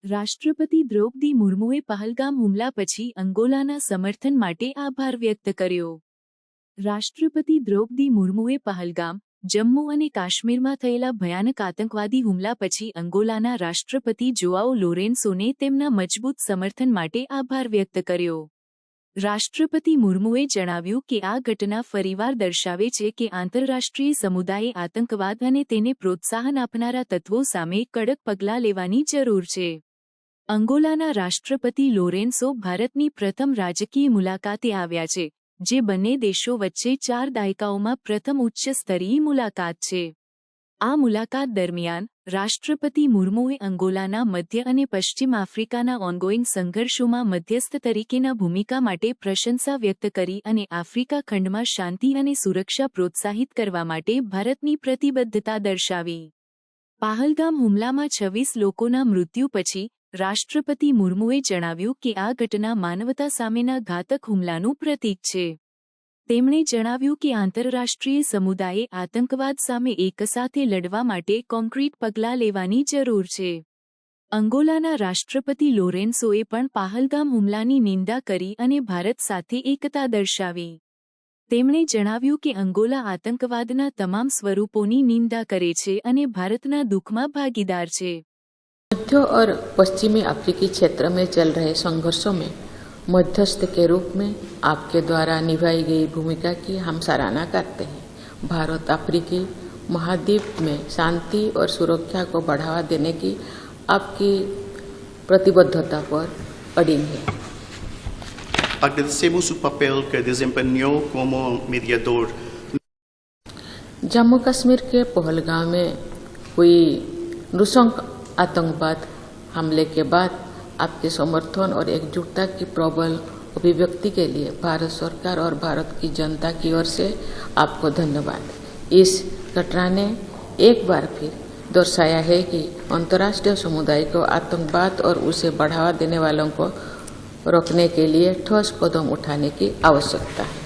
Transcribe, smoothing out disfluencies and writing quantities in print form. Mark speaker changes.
Speaker 1: રાષ્ટ્રપતિ દ્રૌપદી મુર્મુએ પહલગામ હુમલા પછી અંગોલાના સમર્થન માટે આભાર વ્યક્ત કર્યો. રાષ્ટ્રપતિ દ્રૌપદી મુર્મુએ પહલગામ, જમ્મુ અને કાશ્મીરમાં થયેલા ભયાનક આતંકવાદી હુમલા પછી અંગોલાના રાષ્ટ્રપતિ જોઆઓ લોરેન્સોને તેમના મજબૂત સમર્થન માટે આભાર વ્યક્ત કર્યો. રાષ્ટ્રપતિ મુર્મુએ જણાવ્યું કે આ ઘટના ફરીવાર દર્શાવે છે કે આંતરરાષ્ટ્રીય સમુદાયે આતંકવાદ અને તેને પ્રોત્સાહન આપનારા તત્વો સામે કડક પગલાં લેવાની જરૂર છે. અંગોલાના રાષ્ટ્રપતિ લોરેન્સો ભારતની પ્રથમ રાજકીય મુલાકાતે આવ્યા છે, જે બંને દેશો વચ્ચે 4 દાયકાઓમાં પ્રથમ ઉચ્ચ સ્તરીય મુલાકાત છે. આ મુલાકાત દરમિયાન રાષ્ટ્રપતિ મુર્મુએ અંગોલાના મધ્ય અને પશ્ચિમ આફ્રિકાના ઓનગોઈંગ સંઘર્ષોમાં મધ્યસ્થ તરીકેના ભૂમિકા માટે પ્રશંસા વ્યક્ત કરી અને આફ્રિકા ખંડમાં શાંતિ અને સુરક્ષા પ્રોત્સાહિત કરવા માટે ભારતની પ્રતિબદ્ધતા દર્શાવી. પહલગામ હુમલામાં 26 લોકોના મૃત્યુ પછી રાષ્ટ્રપતિ મુર્મુએ જણાવ્યું કે આ ઘટના માનવતા સામેના ઘાતક હુમલાનું પ્રતીક છે. તેમણે જણાવ્યું કે આંતરરાષ્ટ્રીય સમુદાયે આતંકવાદ સામે એકસાથે લડવા માટે કોન્ક્રીટ પગલાં લેવાની જરૂર છે. અંગોલાના રાષ્ટ્રપતિ લોરેન્સોએ પણ પહલગામ હુમલાની નિંદા કરી અને ભારત સાથે એકતા દર્શાવી. તેમણે જણાવ્યું કે અંગોલા આતંકવાદના તમામ સ્વરૂપોની નિંદા કરે છે અને ભારતના દુઃખમાં ભાગીદાર છે.
Speaker 2: मध्य और पश्चिमी अफ्रीकी क्षेत्र में चल रहे संघर्षों में मध्यस्थ के रूप में आपके द्वारा निभाई गई भूमिका की हम सराहना करते हैं. भारत अफ्रीकी महाद्वीप में शांति और सुरक्षा को बढ़ावा देने की आपकी प्रतिबद्धता पर अडिग है.
Speaker 3: Agradecemos o papel que desempeñó como mediador.
Speaker 2: Jammu Kashmir के पहलगाम में हुई नृशंस आतंकवाद हमले के बाद आपके समर्थन और एकजुटता की प्रबल अभिव्यक्ति के लिए भारत सरकार और भारत की जनता की ओर से आपको धन्यवाद. इस घटना ने एक बार फिर दर्शाया है कि अंतर्राष्ट्रीय समुदाय को आतंकवाद और उसे बढ़ावा देने वालों को रोकने के लिए ठोस कदम उठाने की आवश्यकता है.